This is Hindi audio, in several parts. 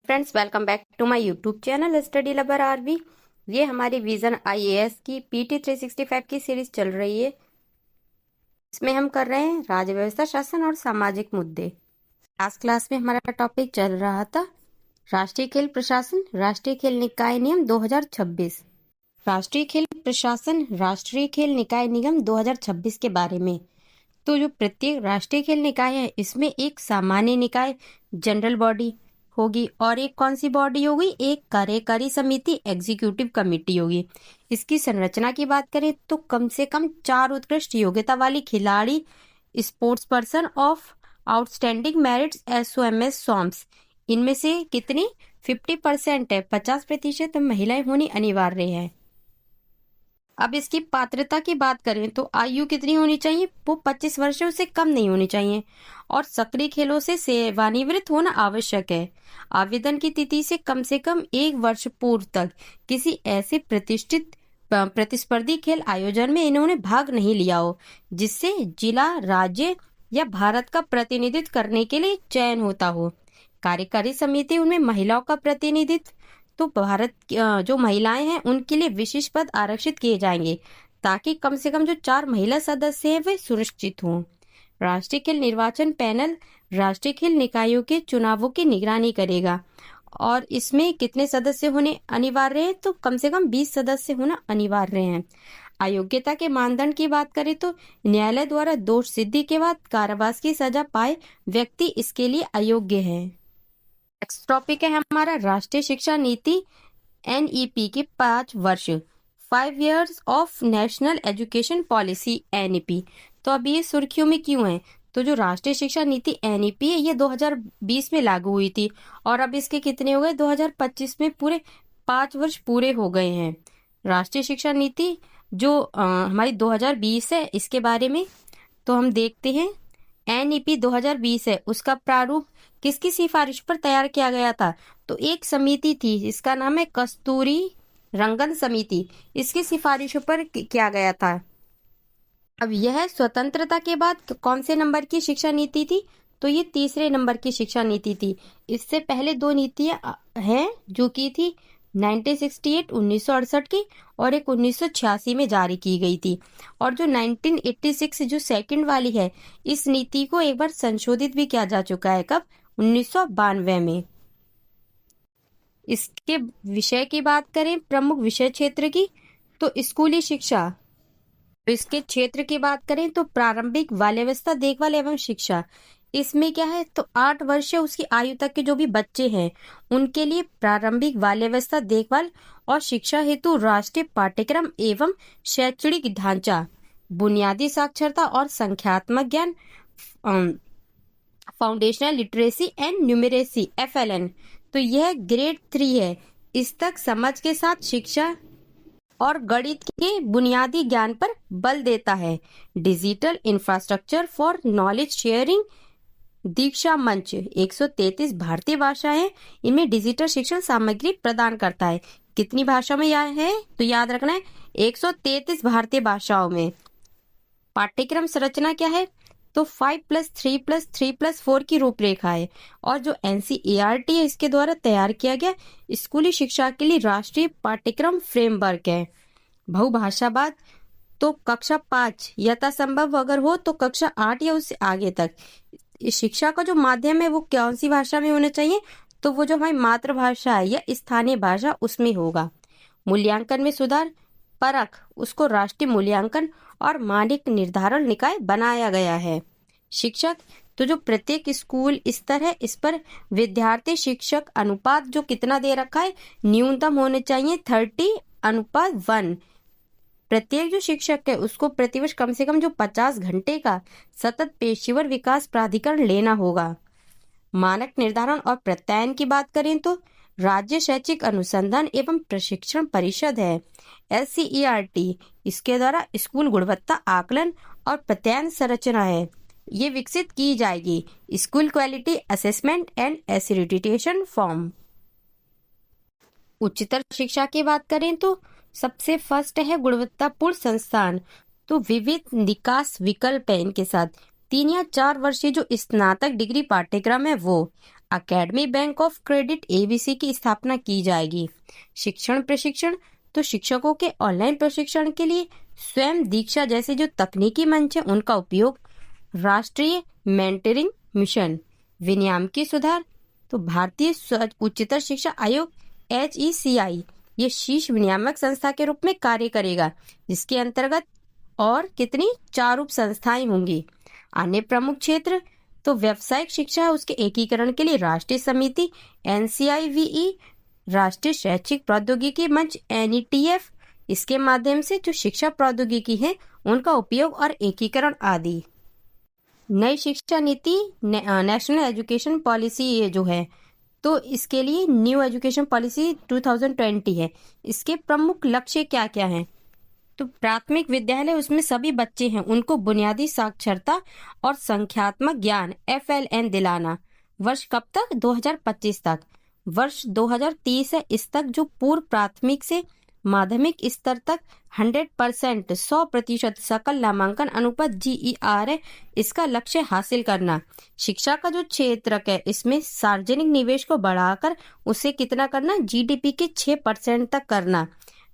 Friends, welcome back to my YouTube channel study lover Aarvi. ये हमारी विजन आईएएस की पीटी 365 की सीरीज चल रही है। इसमें हम कर रहे हैं राज्य व्यवस्था, शासन और सामाजिक मुद्दे। लास्ट क्लास में हमारा टॉपिक चल रहा था राष्ट्रीय खेल प्रशासन, राष्ट्रीय खेल निकाय नियम 2026। राष्ट्रीय खेल प्रशासन, राष्ट्रीय खेल निकाय निगम 2026 के बारे में। तो जो प्रत्येक राष्ट्रीय खेल निकाय है, इसमें एक सामान्य निकाय जनरल बॉडी होगी और एक कौन सी बॉडी होगी, एक कार्यकारी समिति एग्जीक्यूटिव कमेटी होगी। इसकी संरचना की बात करें तो कम से कम 4 उत्कृष्ट योग्यता वाली खिलाड़ी, sports person of outstanding merits SOMS SOMS, इनमें से कितनी 50% है, 50% महिलाएं होनी अनिवार्य है। अब इसकी पात्रता की बात करें तो आयु कितनी होनी चाहिए, वो 25 वर्षों से कम नहीं होनी चाहिए और सक्रिय खेलों से सेवानिवृत्त होना आवश्यक है। आवेदन की तिथि से कम 1 वर्ष पूर्व तक किसी ऐसे प्रतिष्ठित प्रतिस्पर्धी खेल आयोजन में इन्होंने भाग नहीं लिया हो जिससे जिला, राज्य या भारत का प्रतिनिधित्व करने के लिए चयन होता हो। कार्यकारी समिति, उनमें महिलाओं का प्रतिनिधित्व, तो भारत जो महिलाएं हैं उनके लिए विशेष पद आरक्षित किए जाएंगे ताकि कम से कम जो 4 महिला सदस्य हैं वे सुनिश्चित हों। राष्ट्रीय खेल निर्वाचन पैनल राष्ट्रीय खेल निकायों के चुनावों की निगरानी करेगा और इसमें कितने सदस्य होने अनिवार्य हैं, तो कम से कम 20 सदस्य होना अनिवार्य हैं। अयोग्यता के मानदंड की बात करें तो न्यायालय द्वारा दोष सिद्धि के बाद कारावास की सजा पाए व्यक्ति इसके लिए अयोग्य है। नेक्स्ट टॉपिक है हमारा राष्ट्रीय शिक्षा नीति एनईपी के 5 वर्ष, 5 years of national education policy NEP. तो अब ये सुर्खियों में क्यों है, तो जो राष्ट्रीय शिक्षा नीति एनईपी है ये 2020 में लागू हुई थी और अब इसके कितने हो गए, 2025 में पूरे 5 वर्ष पूरे हो गए हैं। राष्ट्रीय शिक्षा नीति जो हमारी 2020 है, इसके बारे में तो हम देखते हैं। एनईपी 2020 है, उसका प्रारूप किसकी सिफारिश पर तैयार किया गया था, तो एक समिति थी, इसका नाम है कस्तूरी रंगन समिति, इसकी सिफारिशों पर किया गया था। अब यह स्वतंत्रता के बाद कौन से नंबर की शिक्षा नीति थी, तो ये तीसरे नंबर की शिक्षा नीति थी। इससे पहले 2 नीतियां हैं जो की थी 1968 1968 की और एक 1986 में जारी की गई थी। और जो 1986 जो सेकंड वाली है, इस नीति को एक बार संशोधित भी किया जा चुका है, कब, 1992 में। इसके विषय की बात करें, प्रमुख विषय क्षेत्र की, तो स्कूली शिक्षा। तो इसके क्षेत्र की बात करें तो प्रारंभिक बाल्यावस्था देखभाल एवं शिक्षा। इसमें क्या है, तो 8 वर्ष उसकी आयु तक के जो भी बच्चे हैं उनके लिए प्रारंभिक बाल्यावस्था देखभाल और शिक्षा हेतु राष्ट्रीय पाठ्यक्रम एवं शैक्षणिक ढांचा, बुनियादी साक्षरता और संख्यात्मक ज्ञान, foundational literacy and numeracy FLN, तो यह ग्रेड 3 है। इस तक समझ के साथ शिक्षा और गणित के बुनियादी ज्ञान पर बल देता है। Digital infrastructure for knowledge sharing, Diksha मंच 133 भारतीय भाषाएं, इनमें डिजिटल शिक्षण सामग्री प्रदान करता है। कितनी भाषा में यह है, तो याद रखना है 133 भारतीय भाषाओं में। पाठ्यक्रम संरचना क्या है, तो 5+3+3+4 की रूपरेखा है और जो NCERT है इसके द्वारा तैयार किया गया स्कूली शिक्षा के लिए राष्ट्रीय पाठ्यक्रम फ्रेमवर्क है। बहुभाषावाद, तो कक्षा 5 यथासंभव अगर हो तो कक्षा 8 या उससे आगे तक इस शिक्षा का जो माध्यम है वो कौन सी भाषा में होना चाहिए, तो वो जो हमारी मातृभाषा है या स्थानीय भाषा उसमें होगा। मूल्यांकन में सुधार, परख, उसको राष्ट्रीय मूल्यांकन और मानक निर्धारण निकाय बनाया गया है। शिक्षक, तो जो प्रत्येक स्कूल स्तर है इस पर विद्यार्थी शिक्षक अनुपात जो कितना दे रखा है, न्यूनतम होने चाहिए 30:1। प्रत्येक जो शिक्षक है उसको प्रतिवर्ष कम से कम जो 50 घंटे का सतत पेशेवर विकास प्राधिकरण लेना होगा। मानक निर्धारण और प्रत्यायन की बात करें तो राज्य शैक्षिक अनुसंधान एवं प्रशिक्षण परिषद है LCERT, इसके द्वारा स्कूल गुणवत्ता आकलन और प्रत्यायन संरचना है, ये विकसित की जाएगी। School quality assessment and accreditation form. उच्चतर शिक्षा की बात करें तो सबसे फर्स्ट है गुणवत्तापूर्ण संस्थान, तो विविध निकास विकल्प है इनके साथ। 3 या 4 वर्षीय जो स्नातक डिग्री पाठ्यक्रम है वो। Academy bank of credit ABC की स्थापना की जाएगी। शिक्षण प्रशिक्षण, तो शिक्षकों के ऑनलाइन प्रशिक्षण के लिए स्वयं दीक्षा जैसे जो तकनीकी मंच है उनका उपयोग। राष्ट्रीय मेंटरिंग मिशन। विनियामकीय सुधार, तो भारतीय उच्चतर शिक्षा आयोग HECI ये शीर्ष विनियामक संस्था के रूप में कार्य करेगा, जिसके अंतर्गत और कितनी 4 उप संस्थाएं होंगी। अन्य प्रमुख क्षेत्र, तो व्यावसायिक शिक्षा है उसके एकीकरण के लिए राष्ट्रीय समिति NCIVE, राष्ट्रीय शैक्षिक प्रौद्योगिकी मंच NETF, इसके माध्यम से जो शिक्षा प्रौद्योगिकी है उनका उपयोग और एकीकरण आदि। नई शिक्षा नीति नेशनल एजुकेशन पॉलिसी ये जो है, तो इसके लिए न्यू एजुकेशन पॉलिसी 2020 है। इसके प्रमुख लक्ष्य क्या क्या हैं? तो प्राथमिक विद्यालय उसमें सभी बच्चे हैं उनको बुनियादी साक्षरता और संख्यात्मक ज्ञान FLN दिलाना। वर्ष कब तक? 2025 तक। वर्ष 2030 है इस तक जो पूर्व प्राथमिक से माध्यमिक स्तर तक 100% 100% सकल नामांकन अनुपात GER है, इसका लक्ष्य हासिल करना। शिक्षा का जो क्षेत्र है इसमें सार्वजनिक निवेश को बढ़ाकर उसे कितना करना? GDP के 6% तक करना।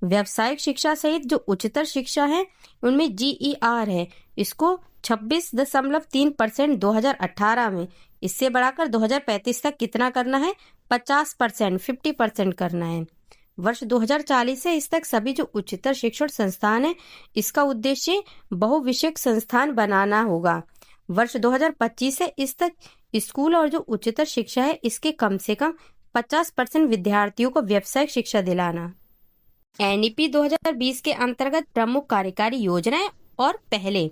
व्यावसायिक शिक्षा सहित जो उच्चतर शिक्षा है उनमें GER है, इसको 26.3% 2018 में, इससे बढ़ाकर 2035 तक कितना करना है? 50% 50% करना है। वर्ष 2040 से इस तक सभी जो उच्चतर शिक्षण संस्थान है इसका उद्देश्य बहुविषयक संस्थान बनाना होगा। वर्ष 2025 से इस तक स्कूल और जो उच्चतर शिक्षा है इसके कम से कम 50% विद्यार्थियों को व्यावसायिक शिक्षा दिलाना। NEP 2020 के अंतर्गत प्रमुख कार्यकारी योजनाएं और पहले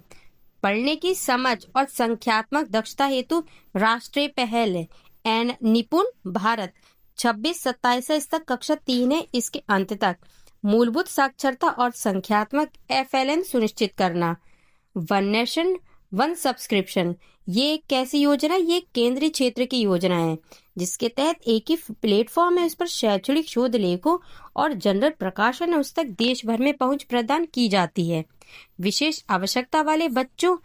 पढ़ने की समझ और संख्यात्मक दक्षता हेतु राष्ट्रीय पहल निपुण भारत 26-27 तक कक्षा 3 है, इसके अंत तक मूलभूत साक्षरता और संख्यात्मक FLN सुनिश्चित करना। वन नेशन वन सब्सक्रिप्शन, ये एक कैसी योजना? ये केंद्रीय क्षेत्र की योजना है जिसके तहत एक ही प्लेटफॉर्म है, उस पर शैक्षणिक शोध लेखों और जनरल प्रकाशन है उस तक देश भर में पहुंच प्रदान की जाती है। विशेष आवश्यकता वाले बच्चों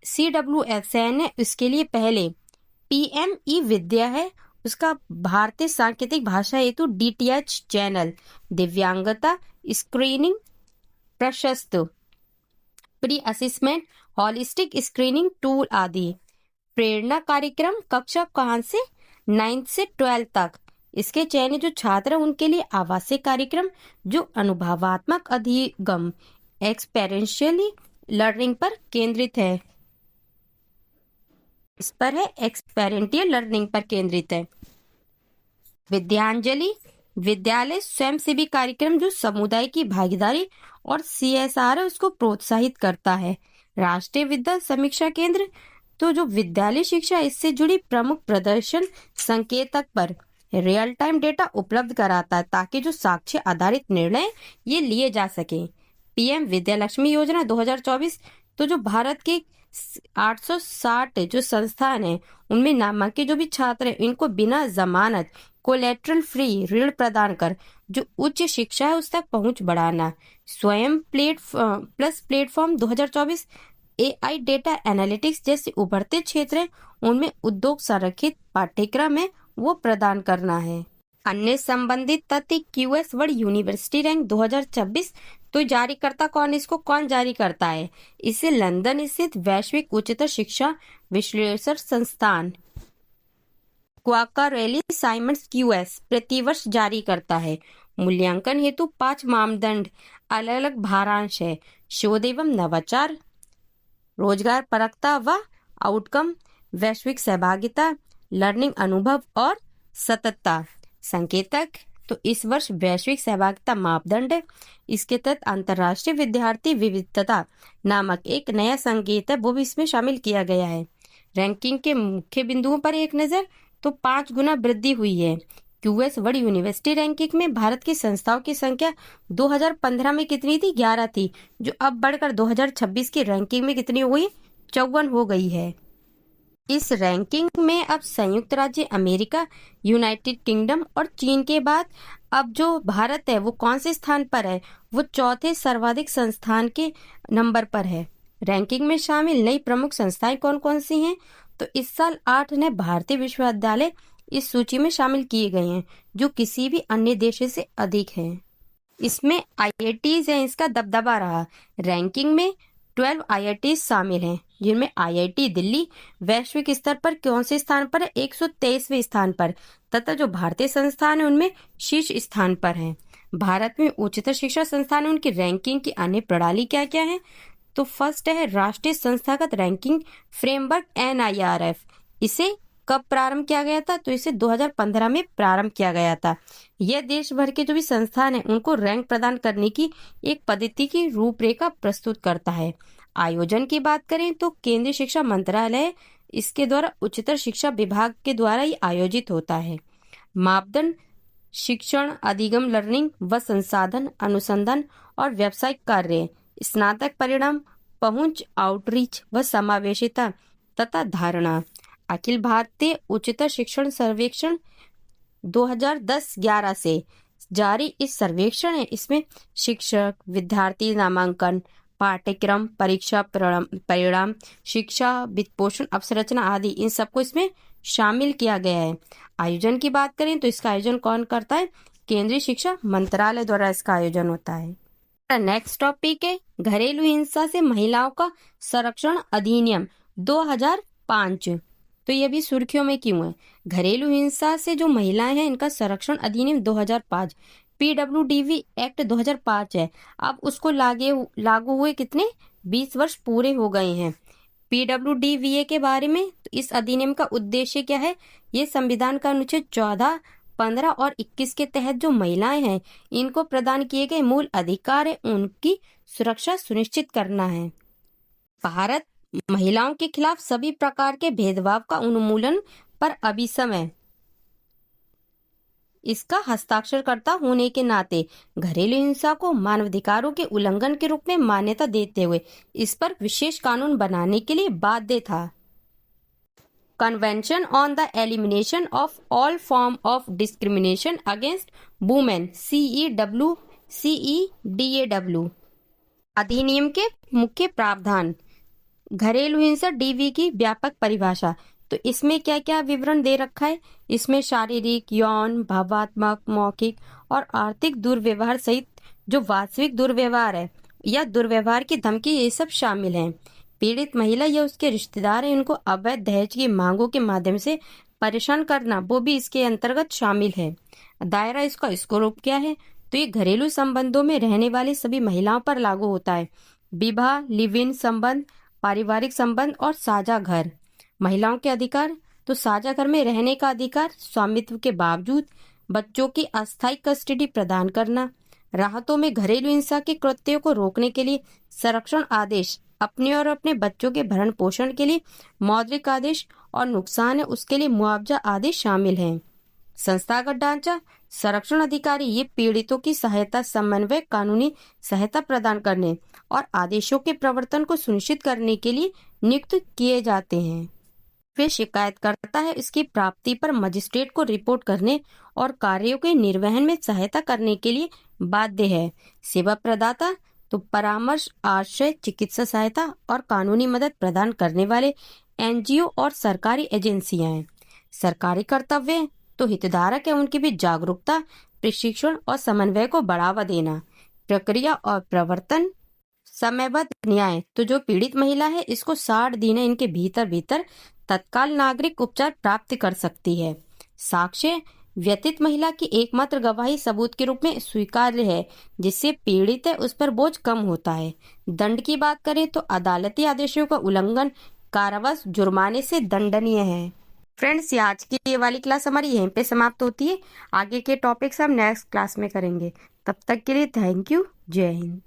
CWSN है, इसके लिए पहले PME विद्या है, उसका भारतीय सांकेतिक भाषा हेतु DTH चैनल, दिव्यांगता स्क्रीनिंग प्रशस्त, pre assessment holistic screening tool आदि। प्रेरणा कार्यक्रम कक्षा कहाँ से? 9th से 12th तक। इसके चयनित जो छात्र हैं उनके लिए आवासीय कार्यक्रम जो अनुभवात्मक अधिगम एक्सपेरिएंशियली लर्निंग पर केंद्रित है, इस पर है एक्सपेरिएंशियल लर्निंग पर केंद्रित है। विद्यांजलि विद्यालय स्वयंसेवी कार्यक्रम जो समुदाय की भागीदारी और CSR है उसको प्रोत्साहित करता है। राष्ट्रीय विद्या समीक्षा केंद्र, तो जो विद्यालय शिक्षा इससे जुड़ी प्रमुख प्रदर्शन संकेतक पर रियल टाइम डेटा उपलब्ध कराता है ताकि जो साक्ष्य आधारित निर्णय ये लिए जा सके। PM विद्यालक्ष्मी योजना 2024, तो जो भारत के 860 जो संस्थान है उनमें नामांकित जो भी छात्र हैं इनको बिना जमानत कोलेट्रल फ्री ऋण प्रदान कर जो उच्च शिक्षा है उस तक पहुंच बढ़ाना। स्वयं प्लेटफॉर्म 2024 AI डेटा एनालिटिक्स जैसे उभरते क्षेत्र हैं उनमें उद्योग संरक्षित पाठ्यक्रम है वो प्रदान करना है। अन्य संबंधित तथ्य QS वर्ल्ड यूनिवर्सिटी रैंक 2026, तो जारीकर्ता कौन? इसको कौन जारी करता है? इसे लंदन स्थित वैश्विक उच्चतर शिक्षा विश्लेषण संस्थान क्वाकारेली साइमंड्स QS प्रतिवर्ष जारी करता है। मूल्यांकन हेतु 5 मापदंड अलग अलग भारांश है। शोध एवं नवाचार, रोजगार परकता व आउटकम, वैश्विक सहभागिता, लर्निंग अनुभव और सततता। संकेतक, तो इस वर्ष वैश्विक सहभागिता मापदंड है, इसके तहत अंतर्राष्ट्रीय विद्यार्थी विविधता नामक एक नया संकेत है वो भी इसमें शामिल किया गया है। रैंकिंग के मुख्य बिंदुओं पर एक नजर, तो 5 गुना वृद्धि हुई है। QS वर्ल्ड यूनिवर्सिटी रैंकिंग में भारत की संस्थाओं की संख्या 2015 में कितनी थी? 11 थी, जो अब बढ़कर 2026 की रैंकिंग में कितनी हो गई? 54 हो गई है। इस रैंकिंग में अब संयुक्त राज्य अमेरिका, यूनाइटेड किंगडम और चीन के बाद अब जो भारत है वो कौन से स्थान पर है? वो चौथे सर्वाधिक संस्थान के नंबर पर है। रैंकिंग में शामिल नई प्रमुख संस्थाएं कौन कौन सी हैं? तो इस साल 8 नए भारतीय विश्वविद्यालय इस सूची में शामिल किए गए हैं, जो किसी भी अन्य देश से अधिक हैं। इसमें IITs हैं, इसका दबदबा रहा। रैंकिंग में 12 IITs शामिल हैं, जिनमें IIT दिल्ली वैश्विक स्तर पर कौन से स्थान पर है? 123वें स्थान पर, तथा जो भारतीय संस्थान है उनमें शीर्ष स्थान पर हैं। भारत में उच्चतर शिक्षा संस्थान उनकी रैंकिंग की अन्य प्रणाली क्या क्या है? तो फर्स्ट है राष्ट्रीय संस्थागत रैंकिंग फ्रेमवर्क NIRF। इसे कब प्रारंभ किया गया था? तो इसे 2015 में प्रारंभ किया गया था। यह देश भर के जो भी संस्थान हैं उनको रैंक प्रदान करने की एक पद्धति की रूपरेखा प्रस्तुत करता है। आयोजन की बात करें तो केंद्रीय शिक्षा मंत्रालय इसके द्वारा उच्चतर शिक्षा विभाग के द्वारा ही आयोजित होता है। मापदंड शिक्षण, अधिगम लर्निंग व संसाधन, अनुसंधान और व्यावसायिक कार्य, स्नातक परिणाम, पहुंच, आउटरीच व समावेशिता तथा धारणा। अखिल भारतीय उच्चतर शिक्षण सर्वेक्षण 2010-11 से जारी इस सर्वेक्षण है। इसमें शिक्षक, विद्यार्थी नामांकन, पाठ्यक्रम, परीक्षा परिणाम, शिक्षा, वित्त पोषण, अवसंरचना आदि इन सबको इसमें शामिल किया गया है। आयोजन की बात करें तो इसका आयोजन कौन करता है? केंद्रीय शिक्षा मंत्रालय द्वारा इसका आयोजन होता है। नेक्स्ट टॉपिक है घरेलू हिंसा से महिलाओं का संरक्षण अधिनियम 2005। तो ये भी सुर्खियों में क्यों है? घरेलू हिंसा से जो महिलाएं हैं इनका संरक्षण अधिनियम 2005 PWDV एक्ट 2005 है। अब उसको लागू हुए कितने 20 वर्ष पूरे हो गए हैं। PWDVA के बारे में तो इस अधिनियम का उद्देश्य क्या है? ये संविधान का अनुच्छेद 14, 15 और 21 के तहत जो महिलाएं हैं इनको प्रदान किए गए मूल अधिकार है, उनकी सुरक्षा सुनिश्चित करना है। भारत महिलाओं के खिलाफ सभी प्रकार के भेदभाव का उन्मूलन पर अभिसम है। इसका हस्ताक्षरकर्ता होने के नाते घरेलू हिंसा को मानवाधिकारों के उल्लंघन के रूप में मान्यता देते हुए इस पर विशेष कानून बनाने के लिए बाध्य था। Convention on the elimination of all form of discrimination against women CEDAW अधिनियम के मुख्य प्रावधान। घरेलू हिंसा DV की व्यापक परिभाषा। तो इसमें क्या क्या विवरण दे रखा है? इसमें शारीरिक, यौन, भावात्मक, मौखिक और आर्थिक दुर्व्यवहार सहित जो वास्तविक दुर्व्यवहार है या दुर्व्यवहार की धमकी, ये सब शामिल हैं। पीड़ित महिला या उसके रिश्तेदार हैं, उनको अवैध दहेज की मांगों के माध्यम से परेशान करना, वो भी इसके अंतर्गत शामिल है। दायरा इसका स्कोप क्या है? तो ये घरेलू संबंधों में रहने वाली सभी महिलाओं पर लागू होता है। विवाह, लिव इन संबंध, पारिवारिक संबंध और साझा घर। महिलाओं के अधिकार तो साझा घर में रहने का अधिकार, स्वामित्व के बावजूद बच्चों की अस्थायी कस्टडी प्रदान करना। राहतों में घरेलू हिंसा के कृत्यों को रोकने के लिए संरक्षण आदेश, अपने और अपने बच्चों के भरण पोषण के लिए मौद्रिक आदेश और नुकसान है उसके लिए मुआवजा आदेश शामिल हैं। संस्थागत ढांचा, संरक्षण अधिकारी ये पीड़ितों की सहायता, समन्वय, कानूनी सहायता प्रदान करने और आदेशों के प्रवर्तन को सुनिश्चित करने के लिए नियुक्त किए जाते हैं। वे शिकायत करता है इसकी प्राप्ति पर मजिस्ट्रेट को रिपोर्ट करने और कार्यों के निर्वहन में सहायता करने के लिए बाध्य है। सेवा प्रदाता तो परामर्श, आश्रय, चिकित्सा सहायता और कानूनी मदद प्रदान करने वाले NGO और सरकारी एजेंसियां हैं। सरकारी कर्तव्य तो हितधारक है उनकी भी जागरूकता, प्रशिक्षण और समन्वय को बढ़ावा देना। प्रक्रिया और प्रवर्तन, समयबद्ध न्याय तो जो पीड़ित महिला है इसको 60 दिन इनके भीतर तत्काल नागरिक उपचार प्राप्त कर सकती है। साक्ष्य, व्यतीत महिला की एकमात्र गवाही सबूत के रूप में स्वीकार्य है, जिससे पीड़ित है उस पर बोझ कम होता है। दंड की बात करें तो अदालती आदेशों का उल्लंघन कारावास, जुर्माने से दंडनीय है। फ्रेंड्स, ये आज की ये वाली क्लास हमारी यहीं पे समाप्त होती है। आगे के टॉपिक्स हम नेक्स्ट क्लास में करेंगे। तब तक के लिए थैंक यू। जय हिंद।